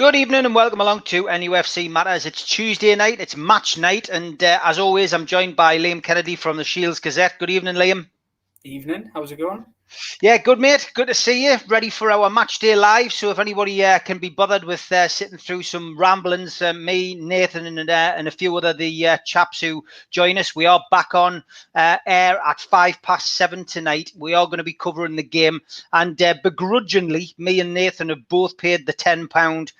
Good evening and welcome along to NUFC Matters. It's Tuesday night, it's match night, and as always, I'm joined by Liam Kennedy from the Shields Gazette. Good evening, Liam. Evening, how's it going? Yeah, good, mate. Good to see you. Ready for our match day live. So if anybody can be bothered with sitting through some ramblings, me, Nathan, and a few other the chaps who join us, we are back on air at 7:05 tonight. We are going to be covering the game, and begrudgingly, me and Nathan have both paid the £10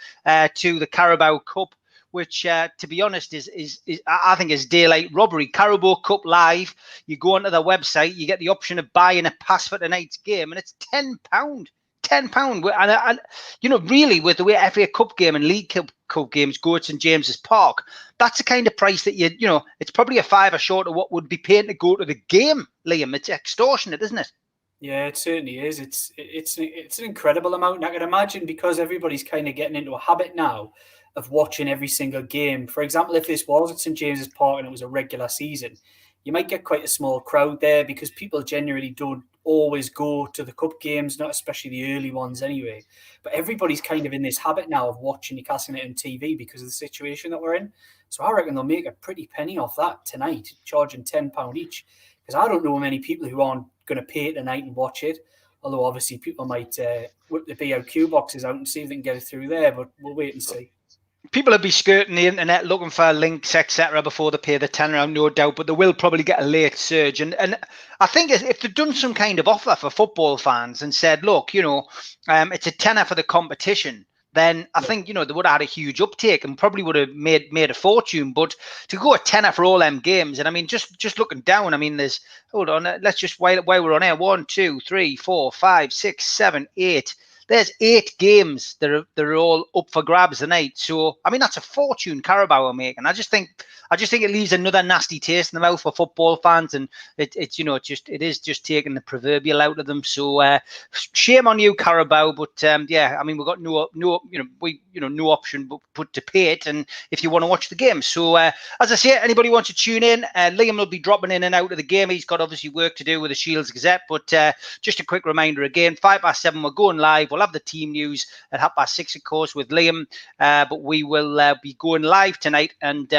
to the Carabao Cup, which, to be honest, is I think is daylight robbery. Carabao Cup Live. You go onto their website, you get the option of buying a pass for tonight's game, and it's £10. £10. And you know, really, with the way FA Cup game and League Cup games go at St James's Park, that's the kind of price that you know, it's probably a fiver short of what would be paying to go to the game, Liam. It's extortionate, isn't it? Yeah, it certainly is. It's an incredible amount. And I can imagine because everybody's kind of getting into a habit now of watching every single game. For example, if this was at St James's Park and it was a regular season, you might get quite a small crowd there because people generally don't always go to the cup games, not especially the early ones anyway. But everybody's kind of in this habit now of watching Newcastle United on TV because of the situation that we're in. So I reckon they'll make a pretty penny off that tonight, charging £10 each. Because I don't know many people who aren't going to pay it tonight and watch it. Although obviously people might whip the BOQ boxes out and see if they can get it through there. But we'll wait and see. People will be skirting the internet looking for links, etc., before they pay the £10, no doubt, but they will probably get a late surge. And I think if they'd done some kind of offer for football fans and said, look, you know, it's a tenner for the competition, then I think, you know, they would have had a huge uptake and probably would have made a fortune. But to go a tenner for all them games, and I mean, just looking down, I mean, there's, hold on, let's just, while we're on air, 1, 2, 3, 4, 5, 6, 7, 8. There's 8 games that are all up for grabs tonight. So I mean, that's a fortune Carabao are making. I just think it leaves another nasty taste in the mouth for football fans, and it's you know, it is just taking the proverbial out of them. So shame on you, Carabao. But yeah, I mean, we've got no option but to pay it, and if you want to watch the game. So as I say, anybody wants to tune in, Liam will be dropping in and out of the game. He's got obviously work to do with the Shields Gazette, but just a quick reminder again, 7:05 we're going live. We'll have the team news at 6:30, of course, with Liam. But we will be going live tonight and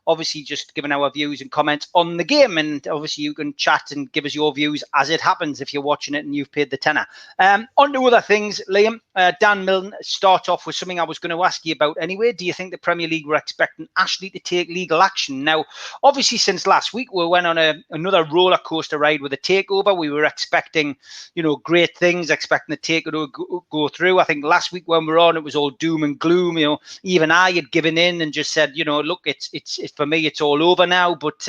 obviously just giving our views and comments on the game. And obviously you can chat and give us your views as it happens if you're watching it and you've paid the tenner. On to other things, Liam. Dan Milne, start off with something I was going to ask you about anyway. Do you think the Premier League were expecting Ashley to take legal action? Now, obviously, since last week, we went on another roller coaster ride with a takeover. We were expecting, you know, great things, expecting the takeover to go through. I think last week when we were on, it was all doom and gloom. You know, even I had given in and just said, you know, look, it's for me, it's all over now. But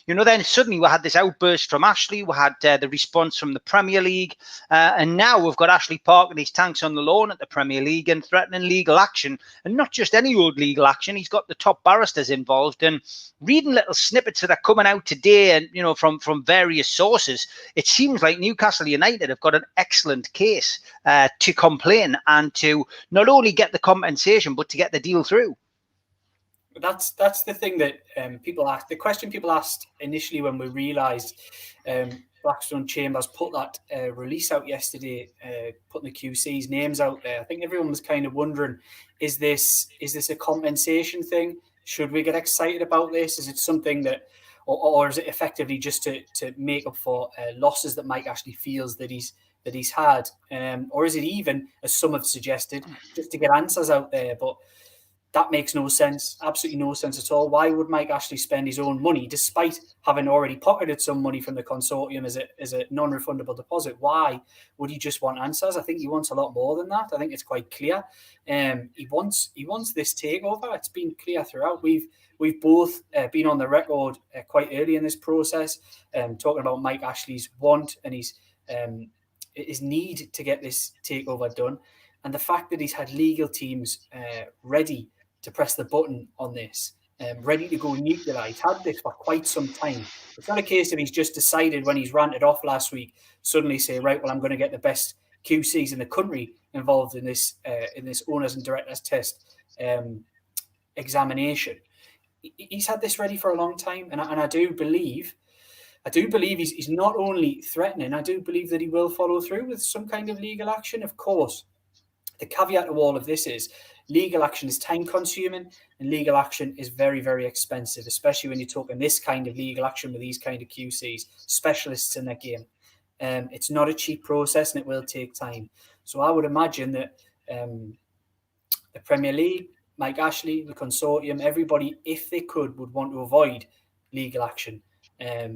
you know, then suddenly we had this outburst from Ashley. We had the response from the Premier League, and now we've got Ashley parking his tanks on the lawn at the Premier League and threatening legal action, and not just any old legal action. He's got the top barristers involved. And reading little snippets that are coming out today, and you know, from various sources, it seems like Newcastle United have got an excellent case to complain and to not only get the compensation but to get the deal through. That's the thing that people asked. The question people asked initially when we realised Blackstone Chambers put that release out yesterday, putting the QC's names out there. I think everyone was kind of wondering, is this a compensation thing? Should we get excited about this? Is it something that, or is it effectively just to make up for losses that Mike Ashley feels that he's had, or is it even, as some have suggested, just to get answers out there? But that makes no sense, absolutely no sense at all. Why would Mike Ashley spend his own money, despite having already pocketed some money from the consortium as a non-refundable deposit? Why would he just want answers? I think he wants a lot more than that. I think it's quite clear. He wants this takeover. It's been clear throughout. We've both been on the record quite early in this process, talking about Mike Ashley's want and his need to get this takeover done, and the fact that he's had legal teams ready to press the button on this, ready to go nuclear. He's had this for quite some time. It's not a case of he's just decided when he's ranted off last week, suddenly say, right, well, I'm going to get the best QCs in the country involved in this owners and directors test examination. He's had this ready for a long time, and I do believe he's not only threatening, I do believe that he will follow through with some kind of legal action. Of course, the caveat to all of this is legal action is time consuming and legal action is very, very expensive, especially when you're talking this kind of legal action with these kind of QCs, specialists in their game. It's not a cheap process and it will take time. So I would imagine that the Premier League, Mike Ashley, the consortium, everybody, if they could, would want to avoid legal action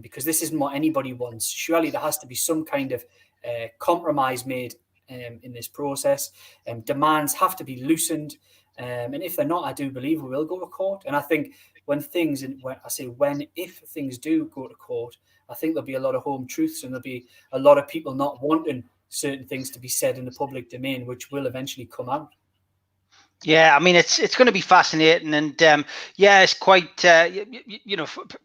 because this isn't what anybody wants. Surely there has to be some kind of compromise made in this process. Demands have to be loosened. And if they're not, I do believe we will go to court. And I think if things do go to court, I think there'll be a lot of home truths and there'll be a lot of people not wanting certain things to be said in the public domain, which will eventually come out. Yeah, I mean, it's going to be fascinating, and it's quite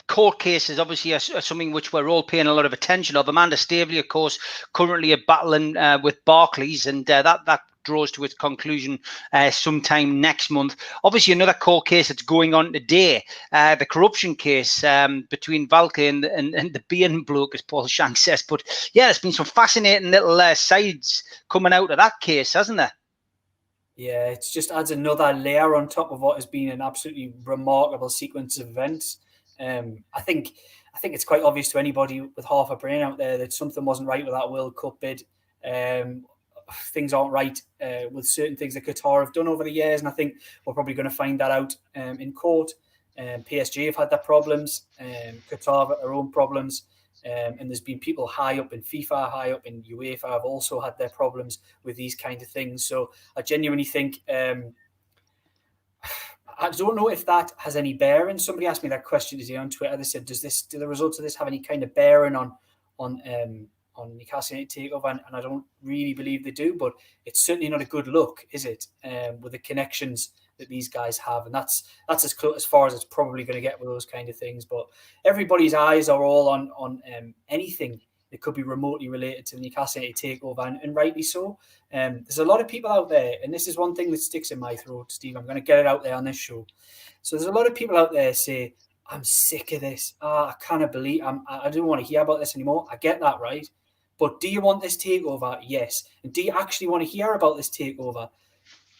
court cases obviously are something which we're all paying a lot of attention of. Amanda Staveley, of course, currently battling with Barclays, and that draws to its conclusion sometime next month. Obviously, another court case that's going on today, the corruption case between Valky and the Bain bloke, as Paul Shank says. But yeah, there's been some fascinating little sides coming out of that case, hasn't there? Yeah, it just adds another layer on top of what has been an absolutely remarkable sequence of events. I think it's quite obvious to anybody with half a brain out there that something wasn't right with that World Cup bid. Things aren't right with certain things that Qatar have done over the years, and I think we're probably going to find that out in court. PSG have had their problems, Qatar have their own problems. And there's been people high up in FIFA, high up in UEFA have also had their problems with these kind of things. So I genuinely think, I don't know if that has any bearing. Somebody asked me that question today on Twitter. They said, do the results of this have any kind of bearing on Newcastle United takeover? And I don't really believe they do, but it's certainly not a good look, is it? With the connections that these guys have, and that's as far as it's probably going to get with those kind of things. But everybody's eyes are all on anything that could be remotely related to the Newcastle United takeover, and rightly so. There's a lot of people out there, and this is one thing that sticks in my throat, Steve. I'm going to get it out there on this show. So there's a lot of people out there say, "I'm sick of this. I cannot believe I don't want to hear about this anymore." I get that, right? But do you want this takeover? Yes. And do you actually want to hear about this takeover?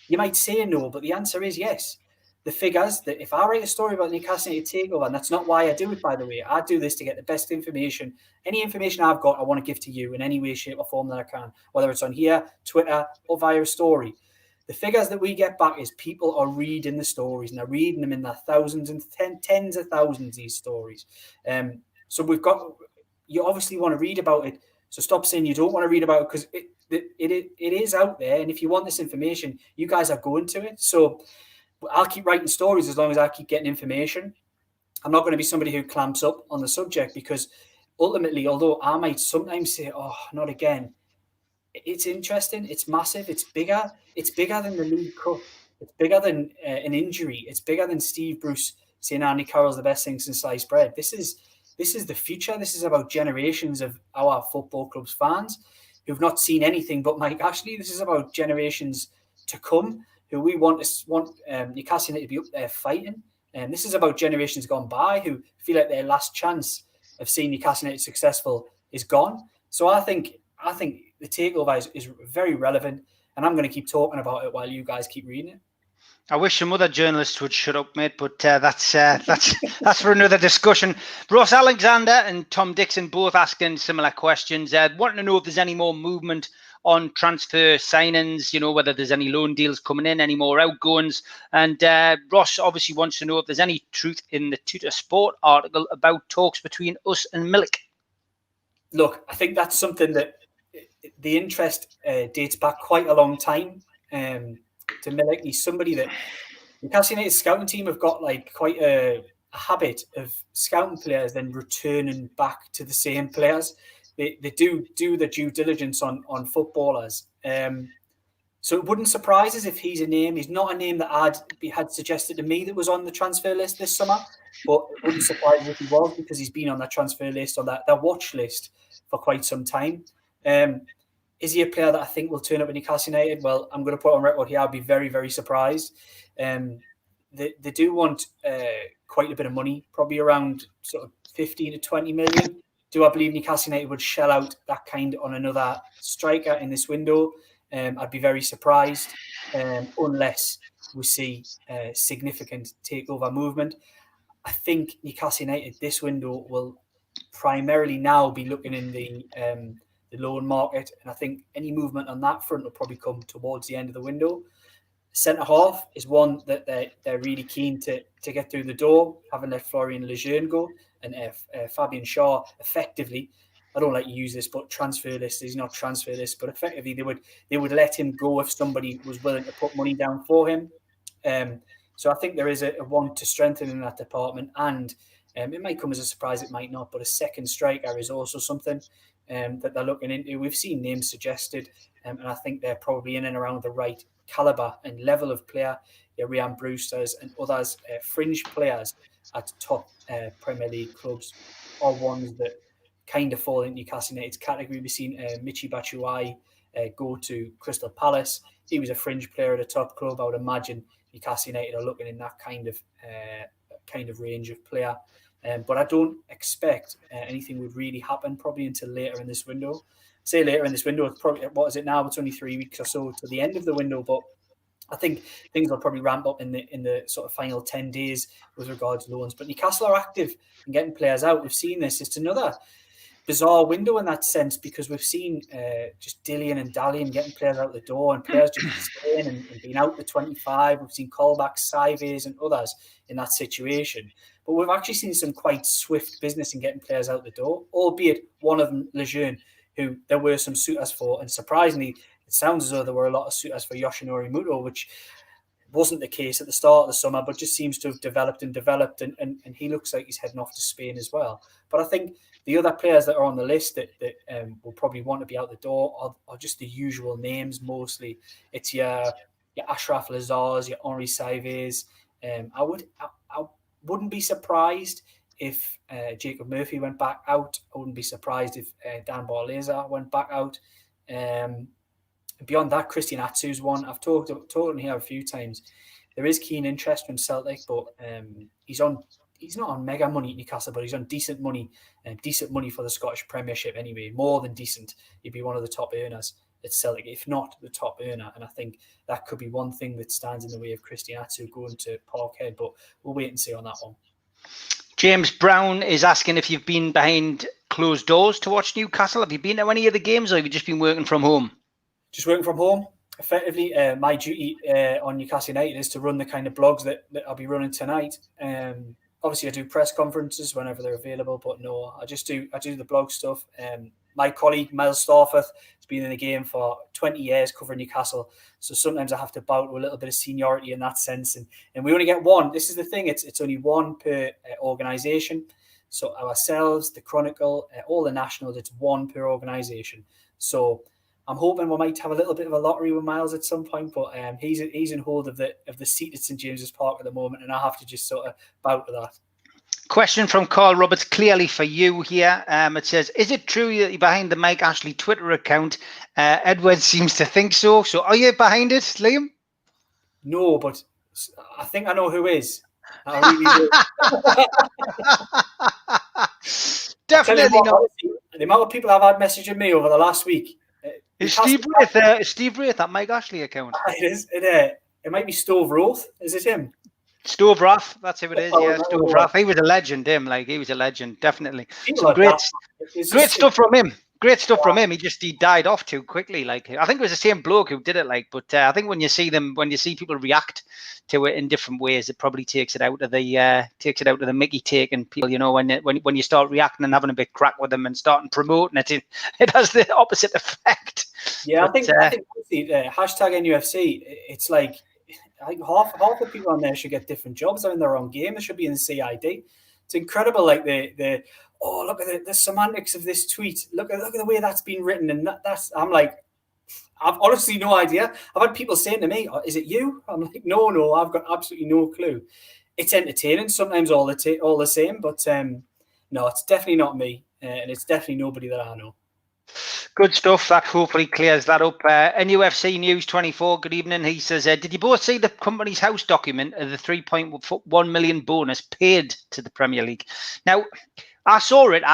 You might say no, but the answer is yes. The figures that if I write a story about Newcastle United takeover, and that's not why I do it, by the way. I do this to get the best information. Any information I've got, I want to give to you in any way, shape, or form that I can, whether it's on here, Twitter, or via a story. The figures that we get back is people are reading the stories, and they're reading them in their thousands and tens of thousands, these stories. So you obviously want to read about it. So stop saying you don't want to read about it, because it is out there. And if you want this information, you guys are going to it. So I'll keep writing stories as long as I keep getting information. I'm not going to be somebody who clamps up on the subject, because ultimately, although I might sometimes say, "Oh, not again," it's interesting. It's massive. It's bigger. It's bigger than the League Cup. It's bigger than an injury. It's bigger than Steve Bruce saying Andy Carroll's the best thing since sliced bread. This is the future. This is about generations of our football club's fans who've not seen anything but Mike Ashley. This is about generations to come who we want Newcastle United to be up there fighting. And this is about generations gone by who feel like their last chance of seeing Newcastle United successful is gone. So I think the takeover is very relevant, and I'm going to keep talking about it while you guys keep reading it. I wish some other journalists would shut up, mate, but that's for another discussion. Ross Alexander and Tom Dixon both asking similar questions, wanting to know if there's any more movement on transfer signings, whether there's any loan deals coming in, any more outgoings. And Ross obviously wants to know if there's any truth in the Tutor Sport article about talks between us and Milik. Look, I think that's something that the interest dates back quite a long time. To Milik, he's somebody that the Newcastle United scouting team have got quite a habit of scouting players then returning back to the same players. They do the due diligence on footballers. So it wouldn't surprise us if he's a name. He's not a name that had suggested to me that was on the transfer list this summer, but it wouldn't surprise us if he was, because he's been on that transfer list or that watch list for quite some time. Is he a player that I think will turn up at Newcastle United? Well, I'm going to put on record here, I'd be very, very surprised. They do want quite a bit of money, probably around sort of 15 to 20 million. Do I believe Newcastle United would shell out that kind on another striker in this window? I'd be very surprised, unless we see significant takeover movement. I think Newcastle United this window will primarily now be looking in the loan market, and I think any movement on that front will probably come towards the end of the window. Centre half is one that they're really keen to get through the door, having let Florian Lejeune go, and Fabian Shaw effectively. I don't like to use this, but transfer list is not transfer list, but effectively they would let him go if somebody was willing to put money down for him. So I think there is a want to strengthen in that department, and it might come as a surprise, it might not, but a second striker is also something that they're looking into. We've seen names suggested, and I think they're probably in and around the right calibre and level of player. Ryan Brewster's and others, fringe players at top Premier League clubs, are ones that kind of fall in Newcastle United's category. We've seen Michy Batshuayi go to Crystal Palace. He was a fringe player at a top club. I would imagine Newcastle United are looking in that kind of range of player. But I don't expect anything would really happen probably until later in this window. Say later in this window, it's probably, what is it now? It's only 3 weeks or so to the end of the window, but I think things will probably ramp up in the sort of final 10 days with regards to loans. But Newcastle are active in getting players out. We've seen this. It's another bizarre window in that sense, because we've seen just dillying and dallying, getting players out the door, and players just staying and being out the 25. We've seen callbacks, Saives and others in that situation. But we've actually seen some quite swift business in getting players out the door, albeit one of them, Lejeune, who there were some suitors for. And surprisingly, it sounds as though there were a lot of suitors for Yoshinori Muto, which wasn't the case at the start of the summer, but just seems to have developed, and he looks like he's heading off to Spain as well. But I think the other players that are on the list that will probably want to be out the door are just the usual names mostly. It's your Ashraf Lazars, your Henri Saives. I wouldn't be surprised if Jacob Murphy went back out. I wouldn't be surprised if Dan Barleza went back out. Beyond that, Christian Atsu's one. I've talked on here a few times. There is keen interest from Celtic, but he's not on mega money at Newcastle, but he's on decent money for the Scottish Premiership anyway. More than decent. He'd be one of the top earners at Celtic, if not the top earner. And I think that could be one thing that stands in the way of Christian Atsu going to Parkhead, but we'll wait and see on that one. James Brown is asking if you've been behind closed doors to watch Newcastle. Have you been to any of the games, or have you just been working from home? Just working from home. Effectively, my duty on Newcastle United is to run the kind of blogs that I'll be running tonight. Obviously, I do press conferences whenever they're available, but no, I do the blog stuff. My colleague, Miles Starforth, has been in the game for 20 years covering Newcastle. So sometimes I have to bow to a little bit of seniority in that sense. And we only get one. This is the thing. It's only one per organisation. So ourselves, the Chronicle, all the nationals, it's one per organisation. So I'm hoping we might have a little bit of a lottery with Miles at some point, but he's in hold of the seat at St James's Park at the moment, and I have to just sort of bow to that. Question from Carl Roberts, clearly for you here. It says, is it true that you're behind the Mike Ashley Twitter account? Edward seems to think so. So are you behind it, Liam? No, but I think I know who is. I really do. Definitely not. The amount of people I've had messaging me over the last week. Is Steve Wraith that Mike Ashley account? It is. It might be Stove Roth. Is it him? Stove Roth, that's who it is. Yeah, Stove Roth. He was a legend, he was a legend, definitely. Some great stuff from him. Great stuff from him. He died off too quickly. Like, I think it was the same bloke who did it. But I think when you see people react to it in different ways, it probably takes it out of the Mickey take, and people, when you start reacting and having a bit crack with them and starting promoting it, it has the opposite effect. Yeah, but, I think hashtag NUFC. It's like, I think half the people on there should get different jobs in their own game. They should be in CID. It's incredible, like look at the semantics of this tweet. Look at the way that's been written, and that's. I'm like, I've honestly no idea. I've had people saying to me, "Is it you?" I'm like, no, I've got absolutely no clue. It's entertaining sometimes, all the same, but no, it's definitely not me, and it's definitely nobody that I know. Good stuff. That hopefully clears that up. NUFC News 24, good evening. He says, did you both see the company's house document of the 3.1 million bonus paid to the Premier League? Now, I saw it.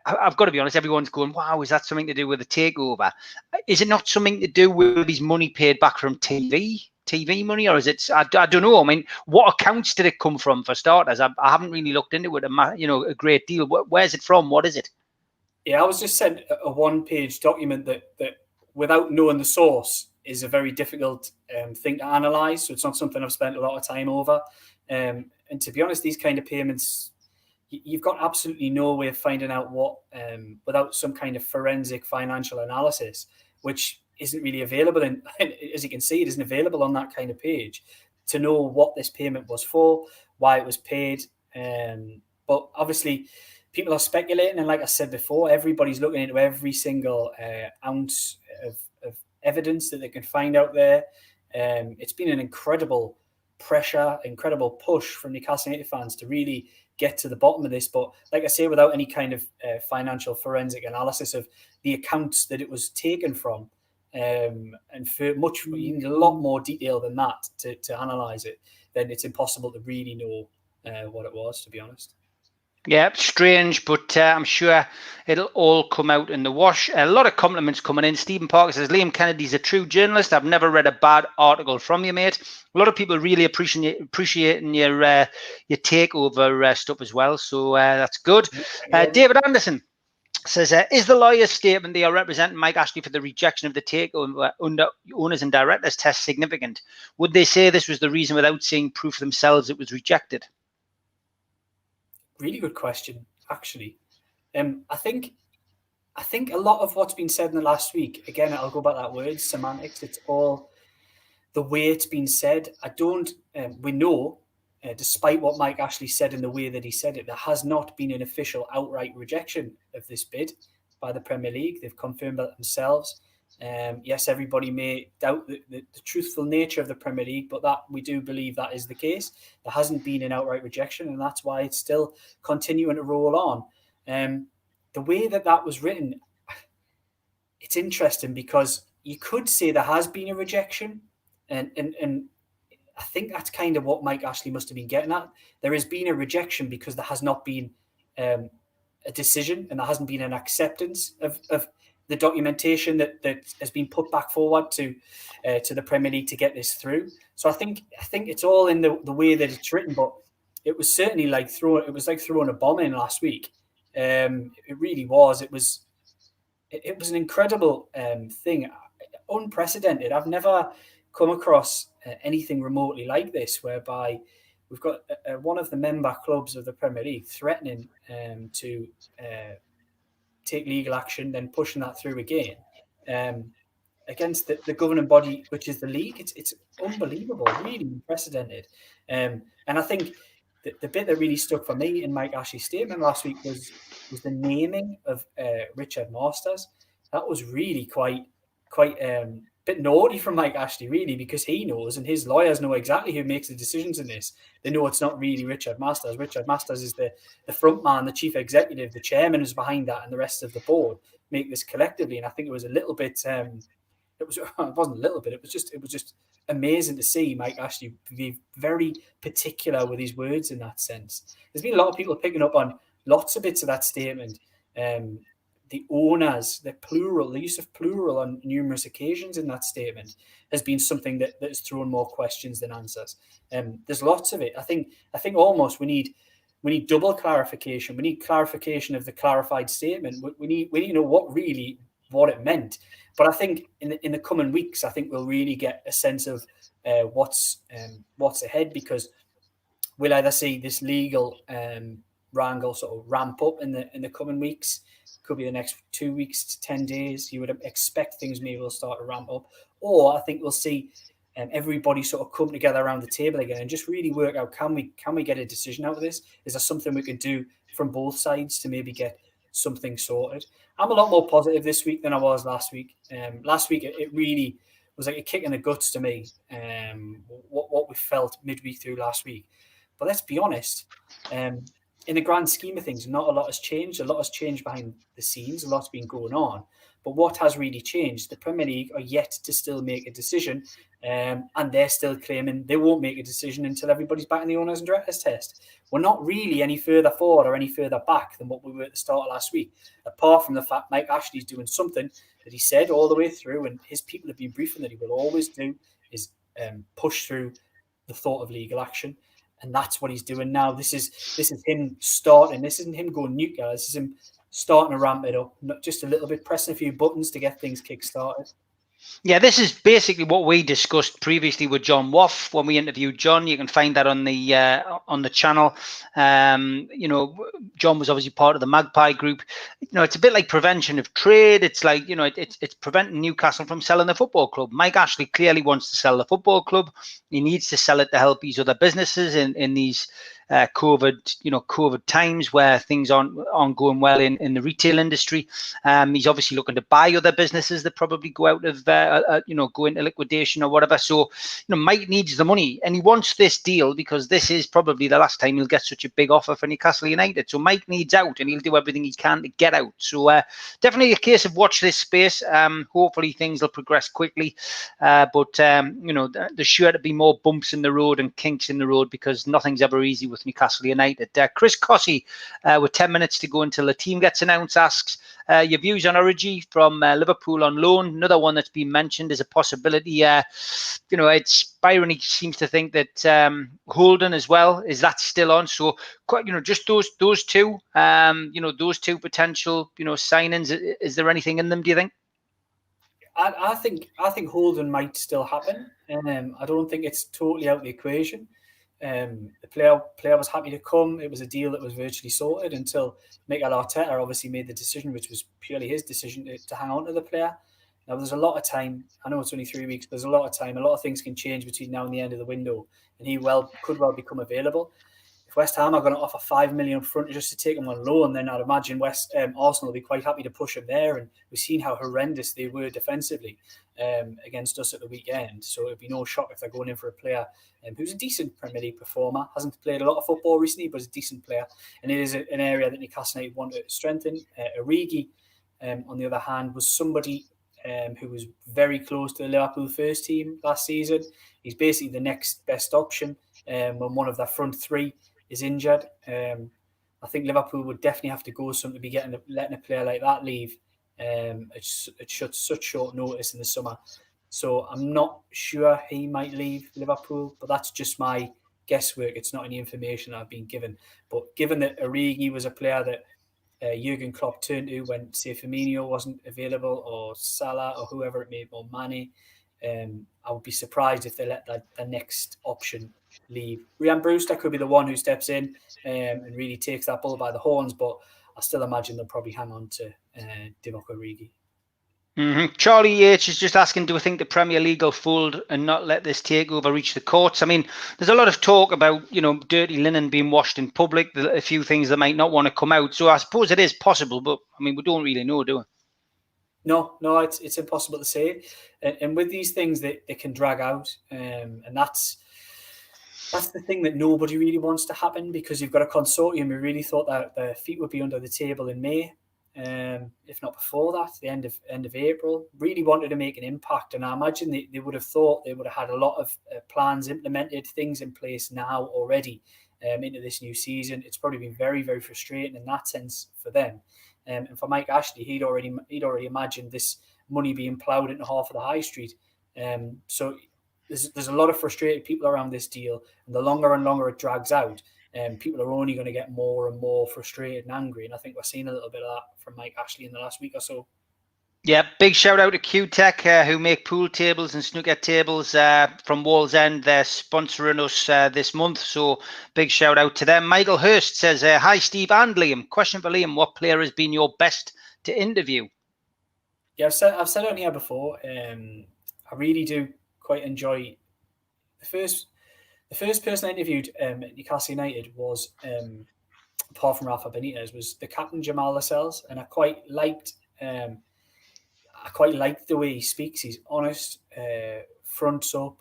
I've got to be honest, everyone's going, wow, is that something to do with the takeover? Is it not something to do with his money paid back from TV? TV money, or is it? I don't know. I mean, what accounts did it come from, for starters? I haven't really looked into it, a great deal. Where's it from? What is it? Yeah, I was just sent a one-page document that without knowing the source is a very difficult thing to analyse. So it's not something I've spent a lot of time over. And to be honest, these kind of payments, you've got absolutely no way of finding out what without some kind of forensic financial analysis, which isn't really available. And as you can see, it isn't available on that kind of page to know what this payment was for, why it was paid. But obviously, people are speculating, and like I said before, everybody's looking into every single ounce of evidence that they can find out there. It's been an incredible pressure, incredible push from Newcastle United fans to really get to the bottom of this. But like I say, without any kind of financial forensic analysis of the accounts that it was taken from, and for you need a lot more detail than that to analyse it, then it's impossible to really know what it was, to be honest. Yeah, strange, but I'm sure it'll all come out in the wash. A lot of compliments coming in. Stephen Parker says, Liam Kennedy's a true journalist. I've never read a bad article from you, mate. A lot of people really appreciating your takeover stuff as well, so that's good. David Anderson says, is the lawyer's statement they are representing Mike Ashley for the rejection of the takeover under owners and directors test significant? Would they say this was the reason without seeing proof themselves it was rejected? Really good question, actually. I think a lot of what's been said in the last week, again, I'll go back to that word, semantics. It's all the way it's been said. We know, despite what Mike Ashley said in the way that he said it, there has not been an official outright rejection of this bid by the Premier League. They've confirmed that themselves. Yes, everybody may doubt the truthful nature of the Premier League, but that we do believe that is the case. There hasn't been an outright rejection, and that's why it's still continuing to roll on. The way that was written, it's interesting because you could say there has been a rejection, and I think that's kind of what Mike Ashley must have been getting at. There has been a rejection because there has not been a decision, and there hasn't been an acceptance of the documentation that has been put back forward to the Premier League to get this through. So I think it's all in the way that it's written, but it was certainly like throwing a bomb in last week. It really was. It was an incredible thing, unprecedented. I've never come across anything remotely like this, whereby we've got one of the member clubs of the Premier League threatening to take legal action, then pushing that through again against the governing body, which is the league. It's unbelievable, really unprecedented. And I think the bit that really stuck for me in Mike Ashley's statement last week was the naming of Richard Masters. That was really quite bit naughty from Mike Ashley, really, because he knows and his lawyers know exactly who makes the decisions in this. They know it's not really Richard Masters. Richard Masters is the front man, the chief executive, the chairman is behind that, and the rest of the board make this collectively. And I think it was a little bit. It wasn't a little bit. It was just amazing to see Mike Ashley be very particular with his words in that sense. There's been a lot of people picking up on lots of bits of that statement. The owners, the use of plural on numerous occasions in that statement has been something that has thrown more questions than answers. There's lots of it. I think almost we need double clarification. We need clarification of the clarified statement. We need to know what it meant. But I think in the coming weeks, I think we'll really get a sense of what's ahead, because we'll either see this legal wrangle sort of ramp up in the coming weeks. Could be the next 2 weeks to 10 days. You would expect things maybe will start to ramp up. Or I think we'll see everybody sort of come together around the table again and just really work out, can we get a decision out of this? Is there something we can do from both sides to maybe get something sorted? I'm a lot more positive this week than I was last week. Last week, it really was like a kick in the guts to me, what we felt midweek through last week. But let's be honest, in the grand scheme of things, not a lot has changed. A lot has changed behind the scenes. A lot's been going on. But what has really changed? The Premier League are yet to still make a decision, and they're still claiming they won't make a decision until everybody's back in the owners and directors test. We're not really any further forward or any further back than what we were at the start of last week, apart from the fact Mike Ashley's doing something that he said all the way through, and his people have been briefing that he will always do, is push through the thought of legal action. And that's what he's doing now. This is him starting. This isn't him going nuclear. This is him starting to ramp it up, not just a little bit, pressing a few buttons to get things kick-started. Yeah, this is basically what we discussed previously with John Woff when we interviewed John. You can find that on the channel. John was obviously part of the Magpie group. It's a bit like prevention of trade. It's like, it's preventing Newcastle from selling the football club. Mike Ashley clearly wants to sell the football club. He needs to sell it to help these other businesses in these COVID times where things aren't going well in the retail industry. He's obviously looking to buy other businesses that probably go out of go into liquidation or whatever. So Mike needs the money and he wants this deal because this is probably the last time he'll get such a big offer for Newcastle United. So Mike needs out and he'll do everything he can to get out. So definitely a case of watch this space. Hopefully things will progress quickly, but there's sure to be more bumps in the road and kinks in the road because nothing's ever easy with Newcastle United. Chris Cossey, with 10 minutes to go until the team gets announced, asks your views on Origi from Liverpool on loan. Another one that's been mentioned is a possibility. It's Byron. He seems to think that Holden as well. Is that still on? So, just those two. Those two potential signings. Is there anything in them? Do you think? I think Holden might still happen. I don't think it's totally out of the equation. The player was happy to come. It was a deal that was virtually sorted until Mikel Arteta obviously made the decision, which was purely his decision to hang on to the player. Now, there's a lot of time. I know it's only 3 weeks, but there's a lot of time. A lot of things can change between now and the end of the window, and he could well become available. If West Ham are going to offer $5 million front just to take him on loan, then I'd imagine Arsenal will be quite happy to push him there. And we've seen how horrendous they were defensively against us at the weekend. So it'd be no shock if they're going in for a player who's a decent Premier League performer, hasn't played a lot of football recently, but is a decent player. And it is an area that Newcastle United want to strengthen. Origi, on the other hand, was somebody who was very close to the Liverpool first team last season. He's basically the next best option when one of their front three is injured. I think Liverpool would definitely have to go something to be letting a player like that leave. It's such short notice in the summer. So I'm not sure he might leave Liverpool, but that's just my guesswork. It's not any information I've been given. But given that Origi was a player that Jurgen Klopp turned to when, say, Firmino wasn't available, or Salah, or whoever it may be, or Mane, I would be surprised if they let the next option leave. Ryan Brewster could be the one who steps in and really takes that bull by the horns, but I still imagine they'll probably hang on to Divock Origi. Mm-hmm. Charlie H is just asking, do we think the Premier League will fold and not let this takeover reach the courts? I mean, there's a lot of talk about, dirty linen being washed in public, a few things that might not want to come out. So I suppose it is possible, but I mean, we don't really know, do we? No, it's impossible to say. And with these things, they can drag out. And that's the thing that nobody really wants to happen, because you've got a consortium who really thought that their feet would be under the table in May. If not before that, the end of April, really wanted to make an impact. And I imagine they would have thought they would have had a lot of plans implemented, things in place now already into this new season. It's probably been very, very frustrating in that sense for them. And for Mike Ashley, he'd already imagined this money being ploughed into half of the high street. So there's a lot of frustrated people around this deal, and the longer and longer it drags out, people are only going to get more and more frustrated and angry. And I think we're seeing a little bit of that from Mike Ashley in the last week or so. Yeah, big shout out to Q-Tech, who make pool tables and snooker tables from Wallsend. They're sponsoring us this month, so big shout out to them. Michael Hurst says, hi, Steve and Liam. Question for Liam, what player has been your best to interview? Yeah, I've said it on here before. I really do quite enjoy the first person I interviewed at Newcastle United was, apart from Rafa Benitez, was the captain Jamal Lascelles, and I quite liked the way he speaks. He's honest, fronts up,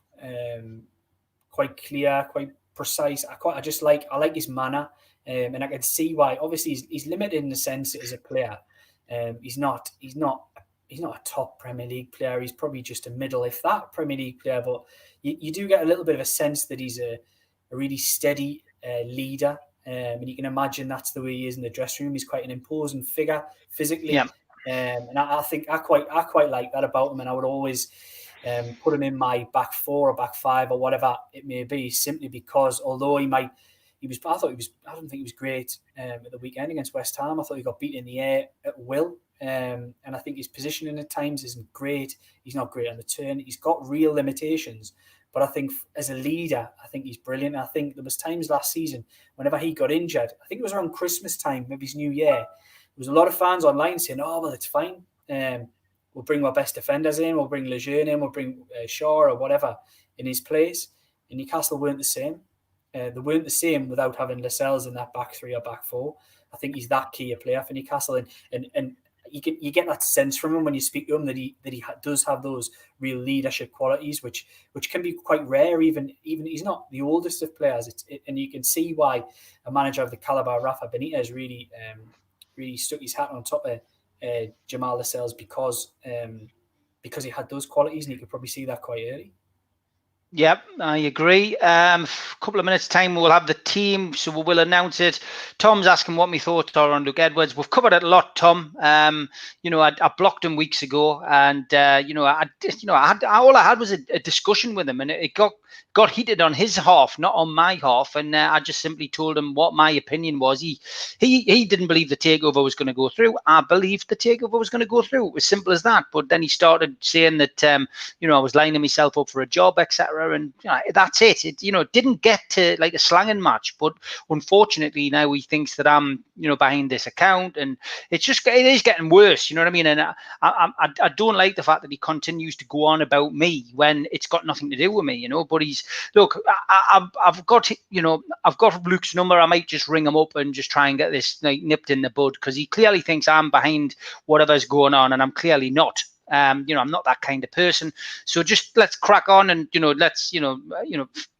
quite clear, quite precise. I like his manner, and I can see why. Obviously, he's limited in the sense that as a player, he's not a top Premier League player. He's probably just a middle, if that, Premier League player. But you do get a little bit of a sense that he's a really steady leader. And you can imagine that's the way he is in the dressing room. He's quite an imposing figure physically. Yeah. And I think I quite like that about him. And I would always put him in my back four or back five or whatever it may be, simply because although I don't think he was great at the weekend against West Ham. I thought he got beaten in the air at will. And I think his positioning at times isn't great. He's not great on the turn. He's got real limitations. But I think as a leader, I think he's brilliant. I think there was times last season, whenever he got injured, I think it was around Christmas time, maybe his New Year, there was a lot of fans online saying, oh, well, it's fine. We'll bring our best defenders in. We'll bring Lejeune in. We'll bring Shaw or whatever in his place. And Newcastle weren't the same. They weren't the same without having Lascelles in that back three or back four. I think he's that key a player for Newcastle. And you get that sense from him when you speak to him that he does have those real leadership qualities, which can be quite rare. Even he's not the oldest of players, and you can see why a manager of the caliber of Rafa Benitez really stuck his hat on top of Jamal Lascelles because he had those qualities, and you could probably see that quite early. Yep, I agree. Couple of minutes' time, we'll have the team, so we will announce it. Tom's asking what my thoughts are on Luke Edwards. We've covered it a lot, Tom. I blocked him weeks ago, and all I had was a discussion with him, and it got heated on his half, not on my half, and I just simply told him what my opinion was. He didn't believe the takeover was going to go through. I believed the takeover was going to go through. It was simple as that. But then he started saying that I was lining myself up for a job, etc. And that's it. It didn't get to like a slanging match, but unfortunately now he thinks that I'm behind this account, and it is getting worse. You know what I mean? And I don't like the fact that he continues to go on about me when it's got nothing to do with me. But I've got Luke's number. I might just ring him up and just try and get this nipped in the bud, because he clearly thinks I'm behind whatever's going on, and I'm clearly not. I'm not that kind of person. So just let's crack on, and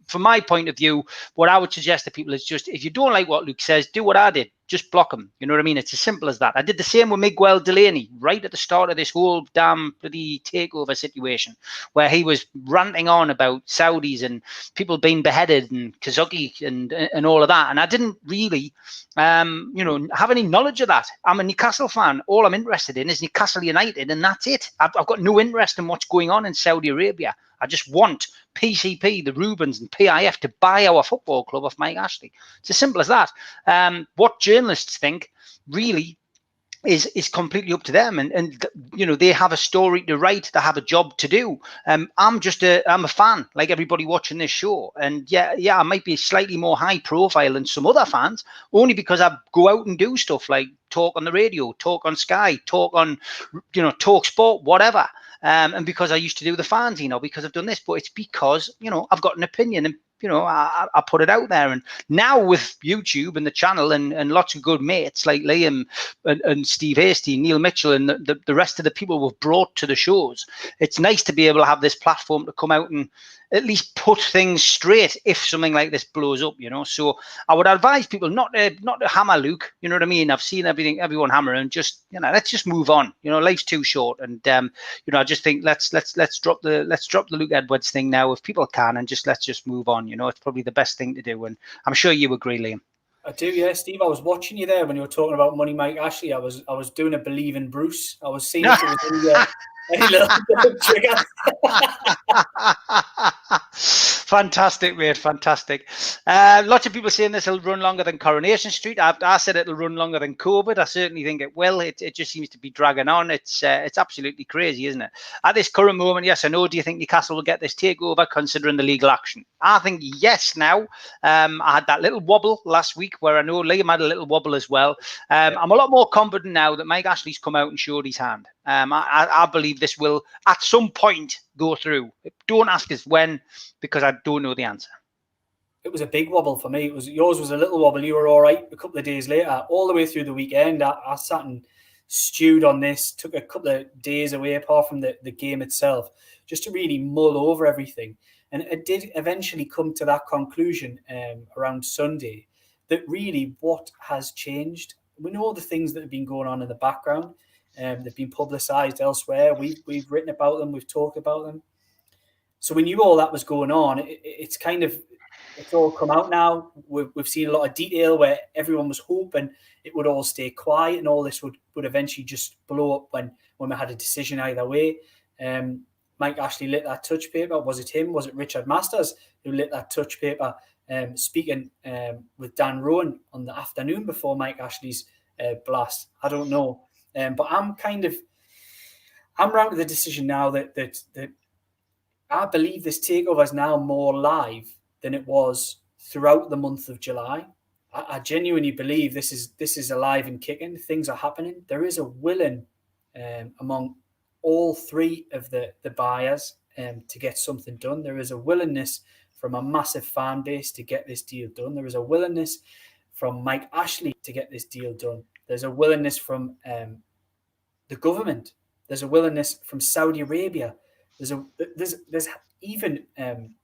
from my point of view, what I would suggest to people is just, if you don't like what Luke says, do what I did. Just block him. You know what I mean? It's as simple as that. I did the same with Miguel Delaney right at the start of this whole damn bloody takeover situation, where he was ranting on about Saudis and people being beheaded and Khashoggi and all of that. And I didn't really, have any knowledge of that. I'm a Newcastle fan. All I'm interested in is Newcastle United, and that's it. I've got no interest in what's going on in Saudi Arabia. I just want PCP, the Rubens and PIF to buy our football club off Mike Ashley. It's as simple as that. What journalists think really is completely up to them, and they have a story to write, they have a job to do. I'm a fan like everybody watching this show, and I might be slightly more high profile than some other fans, only because I go out and do stuff like talk on the radio, talk on Sky, talk on Talk Sport, whatever. And because I used to do the fans, because I've done this, but it's because, I've got an opinion, and, I put it out there. And now with YouTube and the channel and lots of good mates like Liam and Steve Hasty, Neil Mitchell, and the rest of the people we've brought to the shows, it's nice to be able to have this platform to come out and at least put things straight if something like this blows up, So I would advise people not to hammer Luke, you know what I mean? I've seen everyone hammer, and just, let's just move on. Life's too short, and I just think let's drop the Luke Edwards thing now if people can, and let's just move on. It's probably the best thing to do, and I'm sure you agree, Liam. I do, yeah, Steve. I was watching you there when you were talking about Money Mike Ashley. I was doing a believe in Bruce. I was seeing if it was any little trigger. Fantastic, mate. Fantastic. Lots of people saying this will run longer than Coronation Street. I said it'll run longer than COVID. I certainly think it will. It just seems to be dragging on. It's absolutely crazy, isn't it? At this current moment, yes, I know. Do you think Newcastle will get this takeover considering the legal action? I think yes now. I had that little wobble last week where I know Liam had a little wobble as well. I'm a lot more confident now that Mike Ashley's come out and showed his hand. I believe this will at some point go through. Don't ask us when, because I don't know the answer. It was a big wobble for me. Yours was a little wobble. You were all right a couple of days later. All the way through the weekend, I sat and stewed on this. Took a couple of days away apart from the game itself, just to really mull over everything. And it did eventually come to that conclusion around Sunday that really what has changed. We know the things that have been going on in the background. They've been publicised elsewhere. We've written about them. We've talked about them. So we knew all that was going on. It's all come out now. We've seen a lot of detail where everyone was hoping it would all stay quiet and all this would eventually just blow up when we had a decision either way. Mike Ashley lit that touch paper? Was it him? Was it Richard Masters who lit that touch paper? Speaking with Dan Rowan on the afternoon before Mike Ashley's blast. I don't know. But I'm around to the decision now that I believe this takeover is now more live than it was throughout the month of July. I genuinely believe this is alive and kicking. Things are happening. There is a willing among all three of the buyers to get something done. There is a willingness from a massive fan base to get this deal done. There is a willingness from Mike Ashley to get this deal done. There's a willingness from the government. There's a willingness from Saudi Arabia. There's even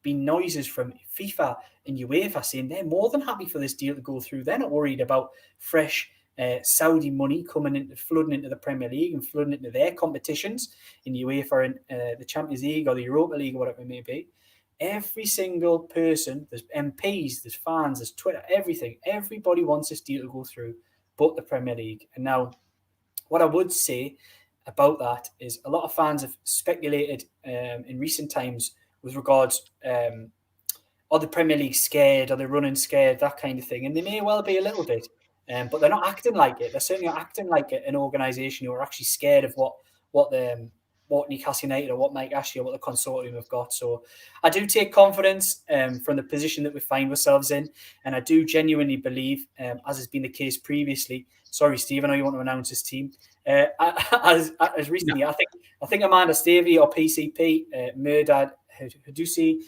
been noises from FIFA and UEFA saying they're more than happy for this deal to go through. They're not worried about fresh Saudi money flooding into the Premier League and flooding into their competitions in UEFA and the Champions League or the Europa League or whatever it may be. Every single person, there's MPs, there's fans, there's Twitter, everything. Everybody wants this deal to go through, but the Premier League. And now, what I would say about that is a lot of fans have speculated in recent times with regards, are the Premier League scared? Are they running scared? That kind of thing. And they may well be a little bit, but they're not acting like it. They're certainly not acting like an organisation who are actually scared of what Newcastle United or what Mike Ashley or what the consortium have got. So I do take confidence from the position that we find ourselves in. And I do genuinely believe, as has been the case previously, sorry, Steve, I know you want to announce this team. As recently, yeah. I think Amanda Stavey or PCP, Murdad Hadusi,